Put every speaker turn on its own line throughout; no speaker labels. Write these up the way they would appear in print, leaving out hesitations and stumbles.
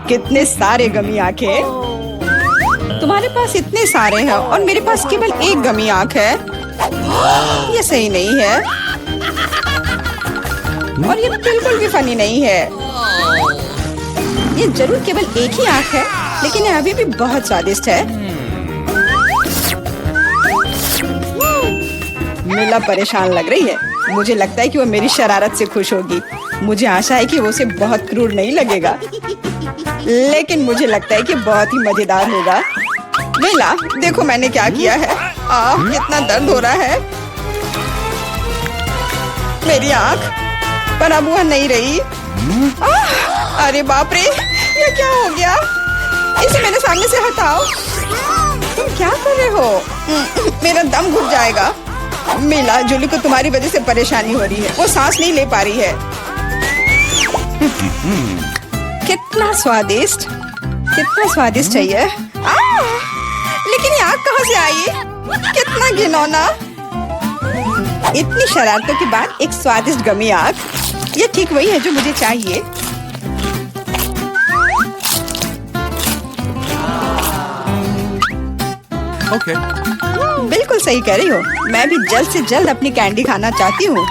कितने सारे गमी आंखें। तुम्हारे पास इतने सारे हैं और मेरे पास केवल एक गमी आंख है। ये सही नहीं है और ये बिल्कुल भी फनी नहीं है। ये जरूर केवल एक ही आंख है, लेकिन ये अभी भी बहुत स्वादिष्ट है। मिला परेशान लग रही है। मुझे लगता है कि वो मेरी शरारत से खुश होगी। मुझे आशा है कि वो उसे बहुत क्रूर नहीं लगेगा, लेकिन मुझे लगता है कि बहुत ही मजेदार होगा। मिला, देखो मैंने क्या किया है। कितना दर्द हो रहा है। मेरी आंख, पर अब वह नहीं रही। अरे बाप रे, ये क्या हो गया? इसे मेरे सामने से हटाओ। तुम क्या कर रहे हो? मेरा दम घुट जाएगा। मिला, जूली को तुम्हारी वजह से परेशानी हो रही है। वो सांस नहीं ले पा रही है। कितना स्वादिष्ट, कितना स्वादिष्ट है ये। लेकिन ये आग कहाँ से आई? कितना घिनौना। इतनी शरारतों के बाद एक स्वादिष्ट गमी आग। ये ठीक वही है जो मुझे चाहिए।
Okay.
बिल्कुल सही कह रही हो। मैं भी जल्द से जल्द अपनी कैंडी खाना चाहती हूँ।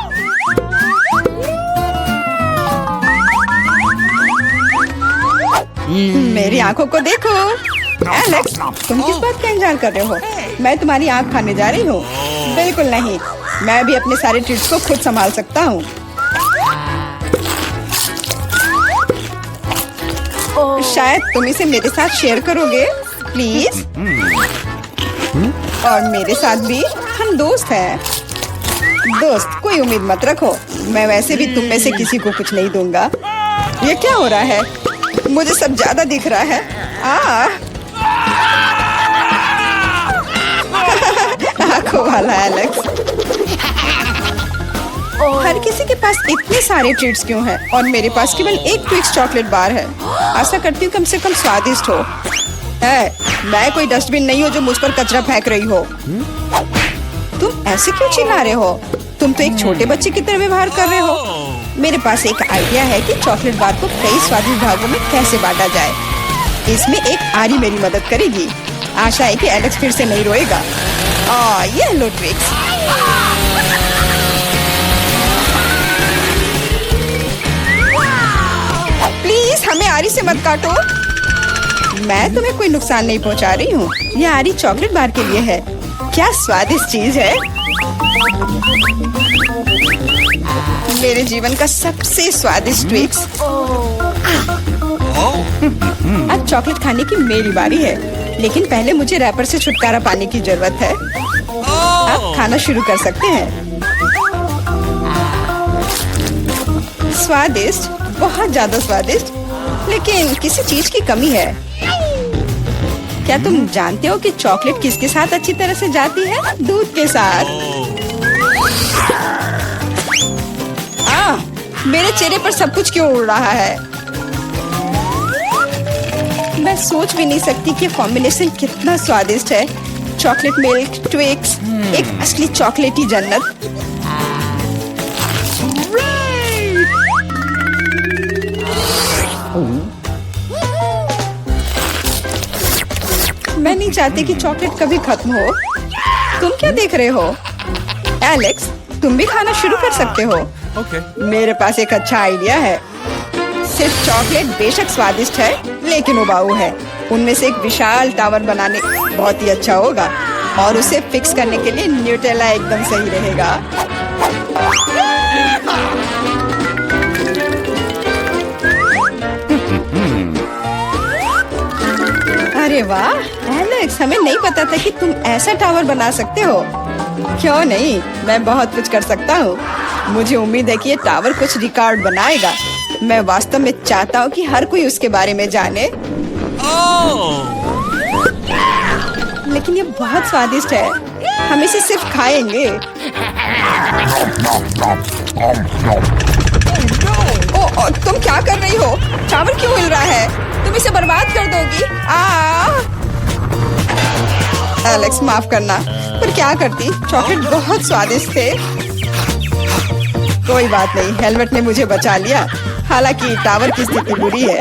मेरी आंखों को देखो। एलेक्स, तुम किस बात का इंतजार कर रहे हो? मैं तुम्हारी आंख खाने जा रही हूँ। बिल्कुल नहीं, मैं भी अपने सारे ट्रीट्स को खुद संभाल सकता हूँ। शायद तुम इसे मेरे साथ शेयर करोगे, प्लीज। और मेरे साथ भी, हम दोस्त हैं। दोस्त, कोई उम्मीद मत रखो। मैं वैसे भी तुम में से किसी को कुछ नहीं दूंगा। ये क्या हो रहा है? मुझे सब ज्यादा दिख रहा है। आंखों वाला एलेक्स। हर किसी के पास इतने सारे ट्रीट्स क्यों हैं और मेरे पास केवल एक ट्विक्स चॉकलेट बार है। आशा करती हूँ कम से कम स्वादिष्ट हो। मैं कोई डस्टबिन नहीं हूँ जो मुझ पर कचरा फेंक रही हो। तुम ऐसे क्यों चिल्ला रहे हो? तुम तो एक छोटे बच्चे की तरह व्यवहार कर रहे हो। मेरे पास एक आइडिया है कि चॉकलेट बार को कई स्वादिष्ट भागों में कैसे बांटा जाए। इसमें एक आरी मेरी मदद करेगी। आशा है कि एलेक्स फिर से नहीं रोएगा। ये लो ट्विक्स। प्लीज हमें आरी से मत काटो। मैं तुम्हें कोई नुकसान नहीं पहुंचा रही हूँ। ये आरी चॉकलेट बार के लिए है। क्या स्वादिष्ट चीज है। मेरे जीवन का सबसे स्वादिष्ट ट्विक्स। अब चॉकलेट खाने की मेरी बारी है, लेकिन पहले मुझे रैपर से छुटकारा पाने की जरूरत है। आप खाना शुरू कर सकते हैं। स्वादिष्ट, बहुत ज्यादा स्वादिष्ट, लेकिन किसी चीज की कमी है। क्या तुम जानते हो कि चॉकलेट किसके साथ अच्छी तरह से जाती है? दूध के साथ। मेरे चेहरे पर सब कुछ क्यों उड़ रहा है? मैं सोच भी नहीं सकती कि कॉम्बिनेशन कितना स्वादिष्ट है। चॉकलेट मिल्क ट्विक्स, एक असली चॉकलेटी जन्नत। मैं नहीं चाहती कि चॉकलेट कभी खत्म हो। तुम क्या देख रहे हो? एलेक्स, तुम भी खाना शुरू कर सकते हो।
Okay.
मेरे पास एक अच्छा आइडिया है। सिर्फ चॉकलेट बेशक स्वादिष्ट है, लेकिन उबाऊ है। उनमें से एक विशाल टावर बनाने बहुत ही अच्छा होगा, और उसे फिक्स करने के लिए न्यूटेला एकदम सही रहेगा। अरे वाह एलेक्स, हमें नहीं पता था कि तुम ऐसा टावर बना सकते हो। क्यों नहीं, मैं बहुत कुछ कर सकता हूँ। मुझे उम्मीद है कि ये टावर कुछ रिकॉर्ड बनाएगा। मैं वास्तव में चाहता हूँ कि हर कोई उसके बारे में जाने। लेकिन ये बहुत स्वादिष्ट है। हम इसे सिर्फ खाएंगे। तुम क्या कर रही हो? टावर क्यों हिल रहा है? तुम इसे बर्बाद कर दोगी। एलेक्स, माफ करना, पर क्या करती? चॉकलेट बहुत स्वादिष्ट थे। कोई बात नहीं, हेलमेट ने मुझे बचा लिया। हालांकि टावर की स्थिति बुरी है।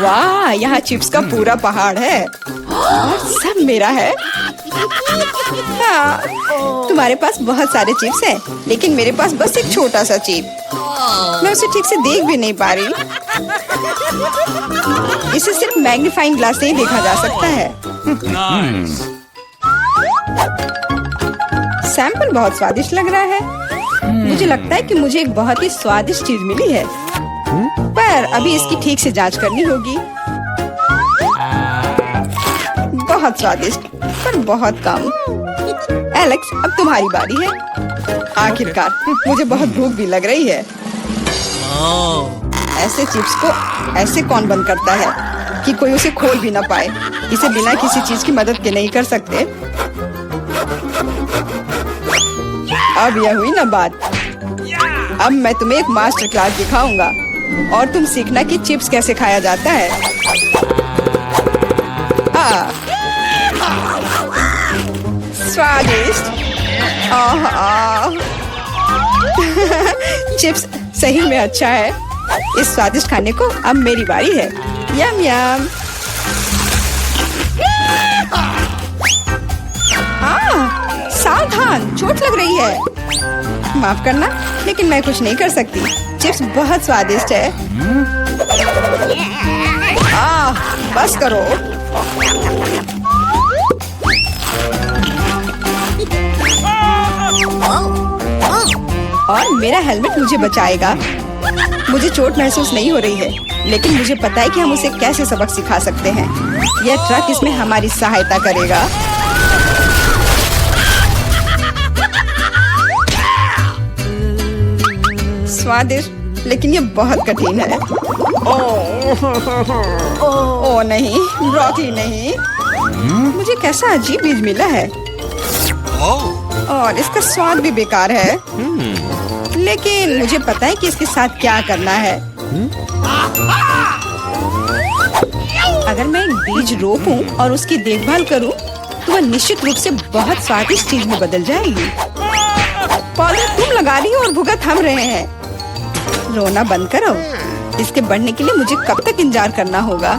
वाह, यहाँ चिप्स का पूरा पहाड़ है और सब मेरा है। हाँ, तुम्हारे पास बहुत सारे चिप्स हैं, लेकिन मेरे पास बस एक छोटा सा चिप। मैं उसे ठीक से देख भी नहीं पा रही। इसे सिर्फ मैग्नीफाइंग ग्लास से ही देखा जा सकता है। सैंपल बहुत स्वादिष्ट लग रहा है। मुझे लगता है कि मुझे एक बहुत ही स्वादिष्ट चीज मिली है, पर अभी इसकी ठीक से जांच करनी होगी। बहुत स्वादिष्ट, पर बहुत कम। एलेक्स, अब तुम्हारी बारी है। आखिरकार मुझे बहुत भूख भी लग रही है। ऐसे चिप्स को ऐसे कौन बंद करता है कि कोई उसे खोल भी ना पाए। इसे बिना किसी चीज की मदद के नहीं कर सकते। अब यह हुई ना बात। अब मैं तुम्हें एक मास्टर क्लास दिखाऊंगा और तुम सीखना कि चिप्स कैसे खाया जाता है। स्वादिष्ट। चिप्स सही में अच्छा है। इस स्वादिष्ट खाने को अब मेरी बारी है। यम यम। सावधान, चोट लग रही है। माफ करना, लेकिन मैं कुछ नहीं कर सकती। चिप्स बहुत स्वादिष्ट है। बस करो। और मेरा हेलमेट मुझे बचाएगा। मुझे चोट महसूस नहीं हो रही है, लेकिन मुझे पता है कि हम उसे कैसे सबक सिखा सकते हैं। यह ट्रक इसमें हमारी सहायता करेगा। स्वादिष्ट, लेकिन ये बहुत कठिन है। ओह नहीं, ब्रोकली नहीं। मुझे कैसा अजीब बीज मिला है और इसका स्वाद भी बेकार है। लेकिन मुझे पता है कि इसके साथ क्या करना है। अगर मैं एक बीज रोपूं और उसकी देखभाल करूं, तो वह निश्चित रूप से बहुत स्वादिष्ट चीज में बदल जाएगी। पौधे तुम लगा रही हो और भुगत हम रहे हैं। रोना बंद करो। इसके बढ़ने के लिए मुझे कब तक इंतजार करना होगा?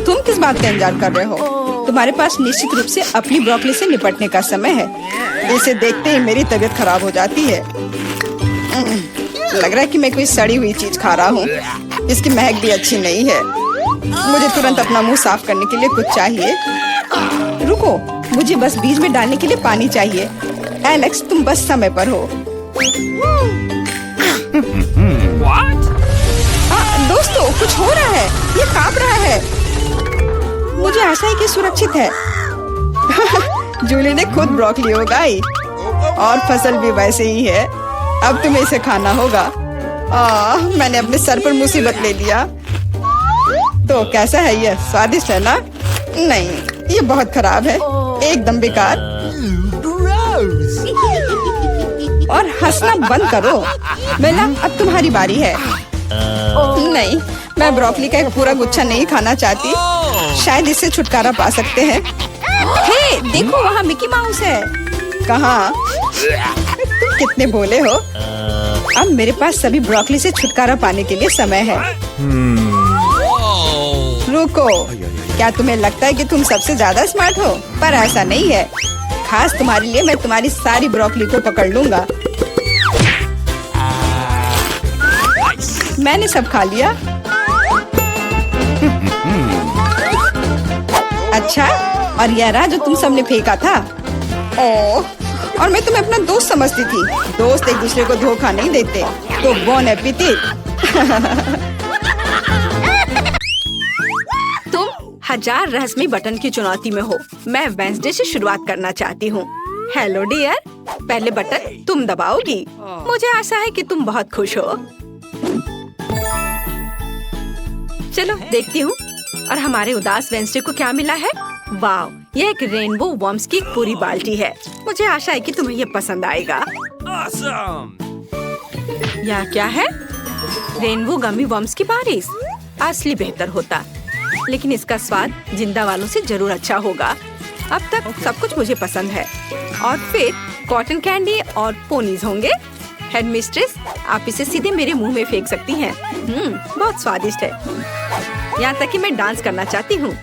तुम किस बात का इंतजार कर रहे हो? तुम्हारे पास निश्चित रूप से अपनी ब्रोकली से निपटने का समय है। इसे देखते ही मेरी तबीयत खराब हो जाती है। लग रहा है कि मैं कोई सड़ी हुई चीज खा रहा हूँ। इसकी महक भी अच्छी नहीं है। मुझे तुरंत अपना मुंह साफ करने के लिए कुछ चाहिए। रुको, मुझे बस बीज में डालने के लिए पानी चाहिए। एलेक्स, तुम बस समय पर हो। दोस्तों, कुछ हो रहा है। ये कांप रहा है। मुझे आशा है कि सुरक्षित है। जूली ने खुद ब्रोकली उगाई और फसल भी वैसे ही है। अब तुम्हें इसे खाना होगा। मैंने अपने सर पर मुसीबत ले लिया। तो कैसा है ये? स्वादिष्ट है ना? नहीं, ये बहुत खराब है, एकदम बेकार। और हंसना बंद करो। बेला, अब तुम्हारी बारी है। नहीं, मैं ब्रोकली का एक पूरा गुच्छा नहीं खाना चाहती। शायद इससे छुटकारा पा सकते हैं। हे, देखो, वहाँ मिकी माउस है। कहाँ? तुम कितने भोले हो। अब मेरे पास सभी ब्रोकली से छुटकारा पाने के लिए समय है। रुको, क्या तुम्हें लगता है कि तुम सबसे ज्यादा स्मार्ट हो? पर ऐसा नहीं है। खास तुम्हारे लिए मैं तुम्हारी सारी ब्रोकली को पकड़ लूंगा। मैंने सब खा लिया। अच्छा, और यह रहा जो तुम सबने फेंका था। ओह, और मैं तुम्हें अपना दोस्त समझती थी। दोस्त एक दूसरे को धोखा नहीं देते। तो बोन एपेटिट। तुम हजार रहस्यमय बटन की चुनौती में हो। मैं वेंसडे से शुरुआत करना चाहती हूँ। हेलो डियर, पहले बटन तुम दबाओगी। मुझे आशा है कि तुम बहुत खुश हो। चलो देखती हूँ। और हमारे उदास वेंसडे को क्या मिला है? वाव, यह एक रेनबो वर्म्स की पूरी बाल्टी है। मुझे आशा है कि तुम्हें यह पसंद आएगा। यह क्या है? रेनबो गमी वर्म्स की बारिश। असली बेहतर होता। लेकिन इसका स्वाद जिंदा वालों से जरूर अच्छा होगा। अब तक सब कुछ मुझे पसंद है। और फिर कॉटन कैंडी और पोनीज होंगे। हेड मिस्ट्रेस, आप इसे सीधे मेरे मुंह में फेंक सकती हैं। बहुत स्वादिष्ट है। यहाँ तक कि मैं डांस करना चाहती हूँ।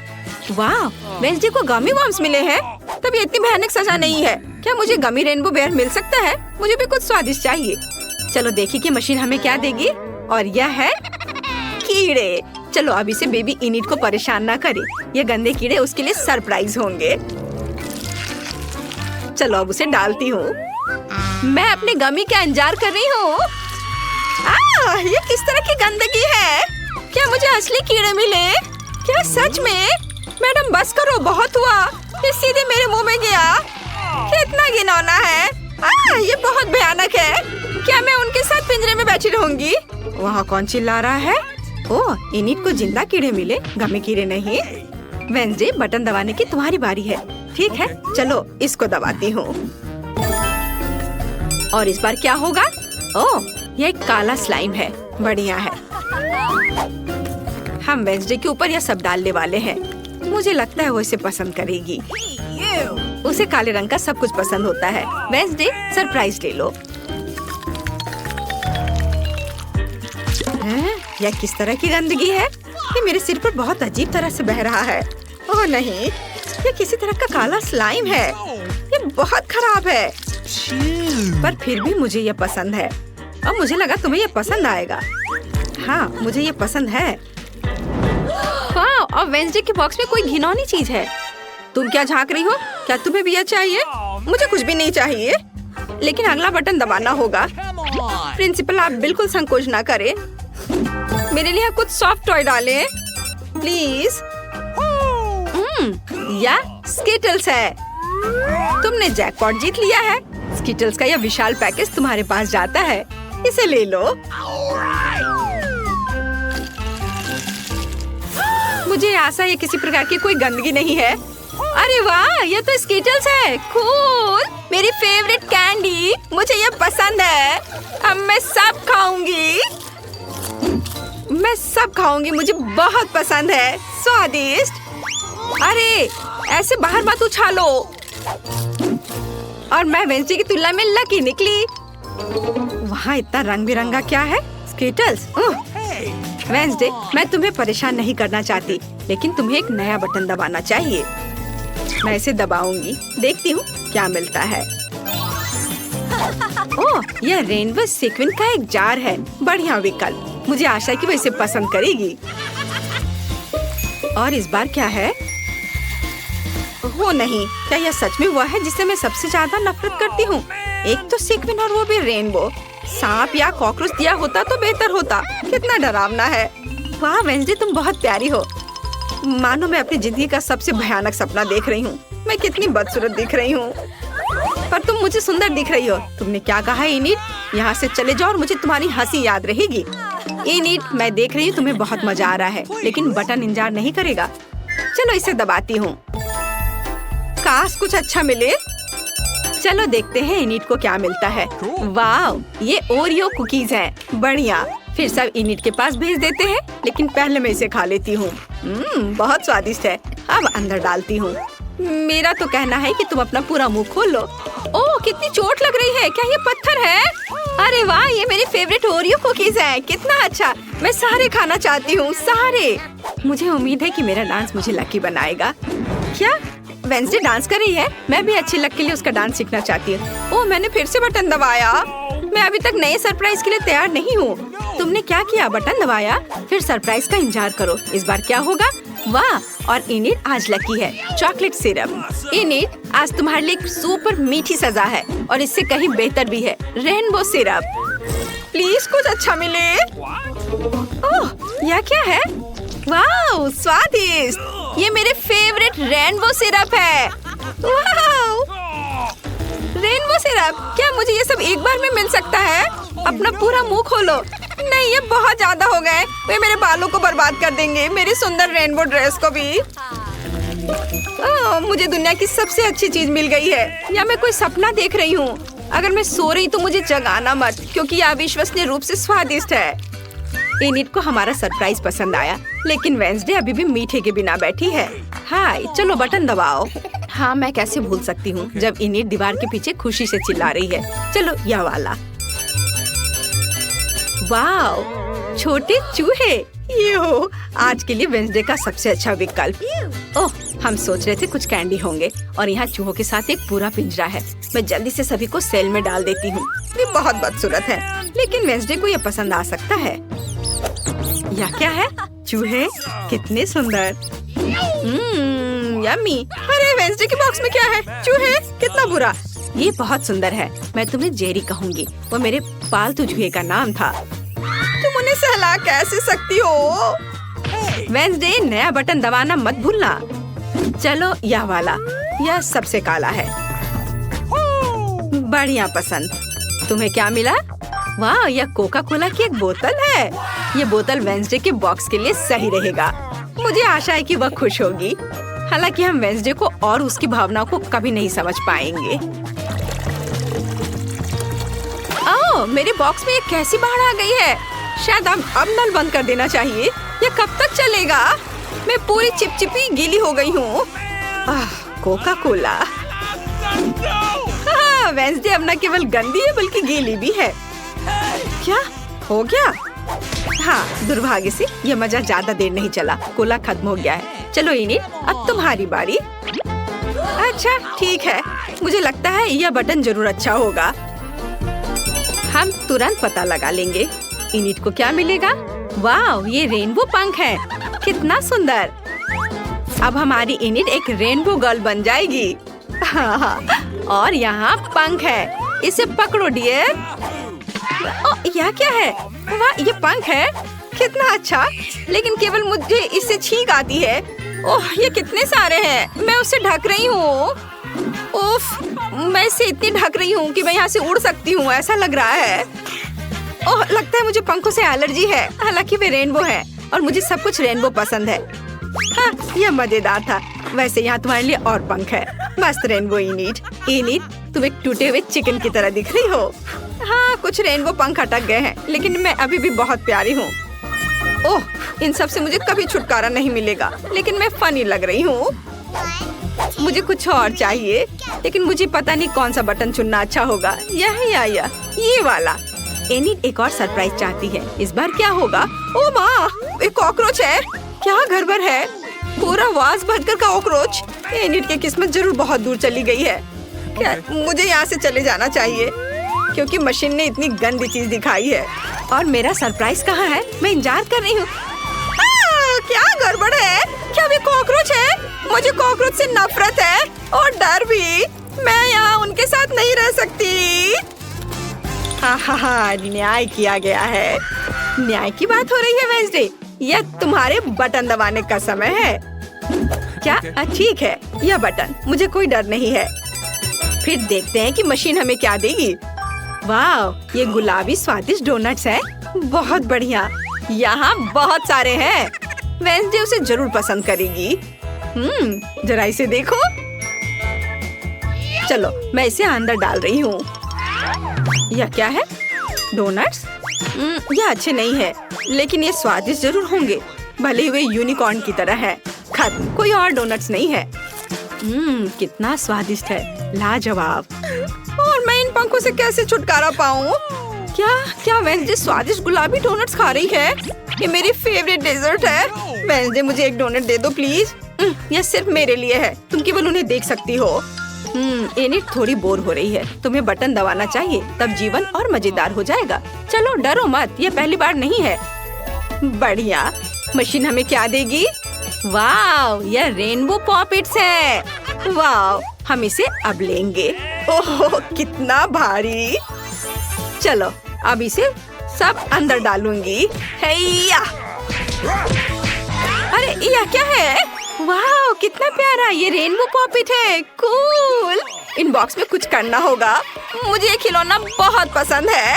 वाह, वेंसडे को गमी वर्म्स मिले हैं। तब ये इतनी भयानक सजा नहीं है। क्या मुझे गमी रेनबो बेयर मिल सकता है? मुझे भी कुछ स्वादिष्ट चाहिए। चलो देखिए कि मशीन हमें क्या देगी। और यह है कीड़े। चलो अब इसे बेबी इनिट को परेशान ना करे। ये गंदे कीड़े उसके लिए सरप्राइज होंगे। चलो अब उसे डालती हूँ। मैं अपने गमी का इंतजार कर रही हूँ। ये किस तरह की गंदगी है? क्या मुझे असली कीड़े मिले? क्या सच में? मैडम बस करो, बहुत हुआ। ये सीधे मेरे मुंह में गया। कितना घिनौना है। ये बहुत भयानक है। क्या मैं उनके साथ पिंजरे में बैठी रहूंगी? वहाँ कौन चिल्ला रहा है? ओह, इनिट को जिंदा कीड़े मिले, गमी कीड़े नहीं। वेंसडे, बटन दबाने की तुम्हारी बारी है। ठीक है, चलो इसको दबाती हूँ। और इस बार क्या होगा? ओह, यह एक काला स्लाइम है। बढ़िया है। हम वेंसडे के ऊपर यह सब डालने वाले हैं। मुझे लगता है वो इसे पसंद करेगी। उसे काले रंग का सब कुछ पसंद होता है। वेंसडे, सरप्राइज ले लो। यह किस तरह की गंदगी है? ये मेरे सिर पर बहुत अजीब तरह से बह रहा है। ओह नहीं, ये किसी तरह का काला स्लाइम है। ये बहुत खराब है। पर फिर भी मुझे ये पसंद है। और मुझे लगा तुम्हें ये पसंद आएगा। हाँ, मुझे ये पसंद है। वाह, और वेंसडे के बॉक्स में कोई घिनौनी चीज है। तुम क्या झांक रही हो? क्या तुम्हें भी यह चाहिए? मुझे कुछ भी नहीं चाहिए। लेकिन अगला बटन दबाना होगा। प्रिंसिपल, आप बिल्कुल संकोच ना करें। मेरे लिए कुछ सॉफ्ट टॉय डालें प्लीज। या स्किटल्स है। तुमने जैकपॉट जीत लिया है। स्किटल्स का यह विशाल पैकेज तुम्हारे पास जाता है। इसे ले लो। मुझे आशा है किसी प्रकार की कोई गंदगी नहीं है। अरे वाह, ये तो स्किटल्स है। कूल, मेरी फेवरेट कैंडी। मुझे ये पसंद है। अब मैं सब खाऊंगी। मैं सब खाऊंगी। मुझे बहुत पसंद है। स्वादिष्ट। अरे ऐसे बाहर मत उछालो। और मैं वेंसडे की तुलना में लकी निकली। वहाँ इतना रंग बिरंगा क्या है? स्किटल्स। वेंसडे, मैं तुम्हें परेशान नहीं करना चाहती, लेकिन तुम्हें एक नया बटन दबाना चाहिए। मैं इसे दबाऊंगी। देखती हूँ क्या मिलता है। ओह, यह रेनबो सीक्वेंस का एक जार है। बढ़िया विकल्प। मुझे आशा है कि वो इसे पसंद करेगी। और इस बार क्या है? वो नहीं, क्या यह सच में वह है जिससे मैं सबसे ज्यादा नफरत करती हूँ? एक तो सीक्वेंस और वो भी रेनबो। सांप या कॉकरोच दिया होता तो बेहतर होता। कितना डरावना है। वाह वेंसडे, तुम बहुत प्यारी हो। मानो मैं अपनी जिंदगी का सबसे भयानक सपना देख रही हूँ। मैं कितनी बदसूरत दिख रही हूँ, पर तुम मुझे सुंदर दिख रही हो। तुमने क्या कहा इनिट? यहाँ से चले जाओ और मुझे तुम्हारी हंसी याद रहेगी। इनिट, मैं देख रही हूँ तुम्हें बहुत मजा आ रहा है, लेकिन बटन इंतजार नहीं करेगा। चलो इसे दबाती हूँ। काश कुछ अच्छा मिले। चलो देखते हैं इनिट को क्या मिलता है। वाह, ये ओरियो कुकीज हैं। बढ़िया। फिर सब इनिट के पास भेज देते हैं, लेकिन पहले मैं इसे खा लेती हूँ। बहुत स्वादिष्ट है। अब अंदर डालती हूँ। मेरा तो कहना है कि तुम अपना पूरा मुंह खोल लो। ओह, कितनी चोट लग रही है। क्या ये पत्थर है? अरे वाह, ये मेरी फेवरेट ओरियो कुकीज है। कितना अच्छा। मैं सारे खाना चाहती हूँ, सारे। मुझे उम्मीद है कि मेरा डांस मुझे लकी बनाएगा। क्या वेंसडे डांस कर रही है? मैं भी अच्छी लक के लिए उसका डांस सीखना चाहती हूँ। ओह, मैंने फिर से बटन दबाया। मैं अभी तक नए सरप्राइज के लिए तैयार नहीं हूँ। तुमने क्या किया? बटन दबाया, फिर सरप्राइज का इंतजार करो। इस बार क्या होगा? वाह, और इनिट आज लकी है। Chocolate syrup. इनिट, आज तुम्हारे लिए एक सुपर मीठी सजा है, और इससे कहीं बेहतर भी है। Rainbow syrup. प्लीज कुछ अच्छा मिले। ओह, यह क्या है? वाह, स्वादिष्ट। ये मेरे फेवरेट रेनबो सिरप है। वाह, रेनबो सिरप। क्या मुझे ये सब एक बार में मिल सकता है? अपना पूरा मुंह खोलो। नहीं, ये बहुत ज्यादा हो गए। वे मेरे बालों को बर्बाद कर देंगे, मेरी सुंदर रेनबो ड्रेस को भी। मुझे दुनिया की सबसे अच्छी चीज मिल गई है। या मैं कोई सपना देख रही हूँ? अगर मैं सो रही तो मुझे जगाना मत, क्योंकि यह अविश्वसनीय रूप से स्वादिष्ट है। इनिट को हमारा सरप्राइज पसंद आया, लेकिन वेंसडे अभी भी मीठे के बिना बैठी है। हाय, चलो बटन दबाओ। हाँ, मैं कैसे भूल सकती हूँ जब इनिट दीवार के पीछे खुशी से चिल्ला रही है। चलो यह वाला। वाओ, छोटे चूहे। यो, आज के लिए वेंसडे का सबसे अच्छा विकल्प। ओह, हम सोच रहे थे कुछ कैंडी होंगे और यहाँ चूहों के साथ एक पूरा पिंजरा है। मैं जल्दी से सभी को सेल में डाल देती हूँ। ये बहुत बदसूरत है, लेकिन वेंसडे को ये पसंद आ सकता है। यह क्या है? चूहे कितने सुंदर। यम्मी। अरे वेंसडे के बॉक्स में क्या है? चूहे, कितना बुरा। ये बहुत सुंदर है। मैं तुम्हें जेरी कहूँगी, वो मेरे पालतू चूहे का नाम था। तुम उन्हें सहला कैसे सकती हो? वेंसडे, नया बटन दबाना मत भूलना। चलो यह वाला, यह सबसे काला है। बढ़िया पसंद। तुम्हें क्या मिला? वाह, यह कोका कोला की एक बोतल है। ये बोतल वेंसडे के बॉक्स के लिए सही रहेगा। मुझे आशा है कि वह खुश होगी। हालांकि हम वेंसडे को और उसकी भावनाओं को कभी नहीं समझ पाएंगे। ओह, मेरे बॉक्स में ये कैसी बाढ़ आ गई है? शायद अब नल बंद कर देना चाहिए। ये कब तक चलेगा? मैं पूरी चिपचिपी गीली हो गई हूँ। Coca Cola. वेंसडे अब न केवल गंदी है बल्कि गीली भी है। क्या हो गया? हाँ, दुर्भाग्य से यह मजा ज्यादा देर नहीं चला। कोला खत्म हो गया है। चलो इनिट, अब तुम्हारी बारी। अच्छा ठीक है, मुझे लगता है यह बटन जरूर अच्छा होगा। हम तुरंत पता लगा लेंगे। इनिट को क्या मिलेगा? वाह, ये रेनबो पंख है। कितना सुंदर। अब हमारी इनिट एक रेनबो गर्ल बन जाएगी। और यहाँ पंख है, इसे पकड़ो डियर। यह क्या है? वाह, ये पंख है। कितना अच्छा, लेकिन केवल मुझे इससे छींक आती है। ओह, ये कितने सारे हैं। मैं उसे ढक रही हूँ। उफ, मैं इसे इतनी ढक रही हूँ कि मैं यहाँ से उड़ सकती हूँ, ऐसा लग रहा है। ओह, लगता है मुझे पंखों से एलर्जी है। हालांकि वे रेनबो है और मुझे सब कुछ रेनबो पसंद है। हाँ, यह मजेदार था। वैसे यहाँ तुम्हारे लिए और पंख है। मस्त रेनबो इनिट। इनिट, तुम एक टूटे हुए चिकन की तरह दिख रही हो। हाँ, कुछ रेनबो पंख अटक गए हैं, लेकिन मैं अभी भी बहुत प्यारी हूँ। ओह, इन सब से मुझे कभी छुटकारा नहीं मिलेगा, लेकिन मैं फनी लग रही हूँ। मुझे कुछ और चाहिए, लेकिन मुझे पता नहीं कौन सा बटन चुनना अच्छा होगा। यह या ये वाला। एनिट एक और सरप्राइज चाहती है। इस बार क्या होगा? ओह माँ, एक कॉकरोच है। क्या गड़बड़ है? पूरा वास भरकर कॉकरोच। एनिट की किस्मत जरूर बहुत दूर चली गई है। क्या मुझे यहाँ से चले जाना चाहिए, क्योंकि मशीन ने इतनी गंदी चीज दिखाई है। और मेरा सरप्राइज कहाँ है? मैं इंतजार कर रही हूँ। क्या गड़बड़ है? क्या वे कॉकरोच है? मुझे कॉकरोच से नफरत है और डर भी। मैं यहाँ उनके साथ नहीं रह सकती। हाँ, न्याय किया गया है। न्याय की बात हो रही है वेंसडे। यह तुम्हारे बटन दबाने का समय है। क्या? ठीक है, यह बटन। मुझे कोई डर नहीं है। फिर देखते हैं कि मशीन हमें क्या देगी। वाह, ये गुलाबी स्वादिष्ट डोनट्स हैं। बहुत बढ़िया। यहाँ बहुत सारे हैं। वेंसडे उसे जरूर पसंद करेगी। जरा इसे देखो। चलो, मैं इसे अंदर डाल रही हूँ। यह क्या है? डोनट्स? यह अच्छे नहीं है, लेकिन ये स्वादिष्ट जरूर होंगे। भले ही वे यूनिकॉर्न की तरह है। खत्म, कोई और डोनट्स नहीं है। कितना स्वादिष्ट है, लाजवाब। और मैं इन पंखों से कैसे छुटकारा पाऊँ? क्या वेंसडे स्वादिष्ट गुलाबी डोनट्स खा रही है? ये मेरी फेवरेट डेजर्ट है। वेंसडे, मुझे एक डोनट दे दो प्लीज। यह सिर्फ मेरे लिए है, तुम केवल उन्हें देख सकती हो। एनिट थोड़ी बोर हो रही है। तुम्हें बटन दबाना चाहिए, तब जीवन और मजेदार हो जाएगा। चलो डरो मत, यह पहली बार नहीं है। बढ़िया। मशीन हमें क्या देगी? वाह, यह रेनबो पॉपिट्स है। वाह, हम इसे अब लेंगे। ओह, कितना भारी। चलो, अब इसे सब अंदर डालूंगी। हैया। अरे यह क्या है? वाह, कितना प्यारा। ये रेनबो पॉपिट है। कूल। इन बॉक्स में कुछ करना होगा। मुझे ये खिलौना बहुत पसंद है।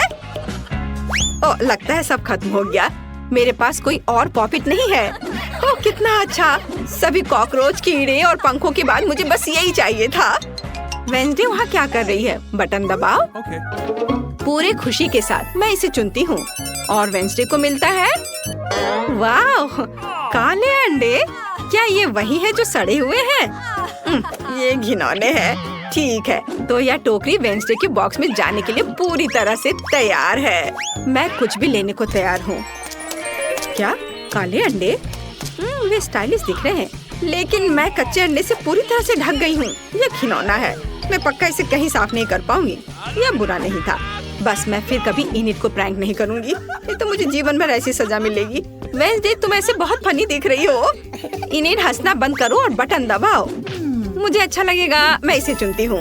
ओह, लगता है सब खत्म हो गया। मेरे पास कोई और पॉपिट नहीं है। ओह, कितना अच्छा। सभी कॉकरोच, कीड़े और पंखों के बाद मुझे बस यही चाहिए था। वेंसडे वहाँ क्या कर रही है? बटन दबाओ। पूरे खुशी के साथ मैं इसे चुनती हूँ और वेंसडे को मिलता है वाह, काले अंडे? क्या ये वही है जो सड़े हुए हैं? ये घिनौने हैं। ठीक है, तो यह टोकरी वेंसडे के बॉक्स में जाने के लिए पूरी तरह से तैयार है। मैं कुछ भी लेने को तैयार हूँ। क्या काले अंडे? वे स्टाइलिश दिख रहे हैं, लेकिन मैं कच्चे अंडे से पूरी तरह से ढक गई हूँ। यह घिनौना है। मैं पक्का इसे कहीं साफ नहीं कर पाऊंगी। यह बुरा नहीं था। बस मैं फिर कभी इनिट को प्रैंक नहीं करूंगी। ये तो मुझे जीवन भर ऐसी सजा मिलेगी। वेंसडे, तुम ऐसे बहुत फनी दिख रही हो। इनिट, हंसना बंद करो और बटन दबाओ। मुझे अच्छा लगेगा। मैं इसे चुनती हूँ।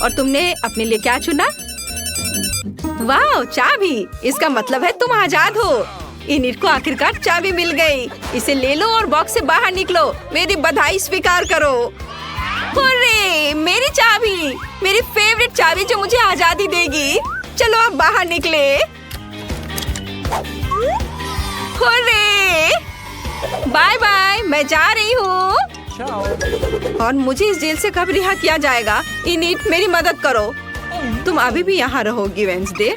और तुमने अपने लिए क्या चुना? वाह, चाबी। इसका मतलब है तुम आजाद हो। इनिट को आखिरकार चाबी मिल गई। इसे ले लो और बॉक्स से बाहर निकलो। मेरी बधाई स्वीकार करो। हुर्रे, मेरी चाबी, मेरी फेवरेट चाबी जो मुझे आजादी देगी। चलो अब बाहर निकले। हुर्रे, बाय बाय, मैं जा रही हूँ। और मुझे इस जेल से कब रिहा किया जाएगा? इनिट, मेरी मदद करो। तुम अभी भी यहाँ रहोगी वेंसडे।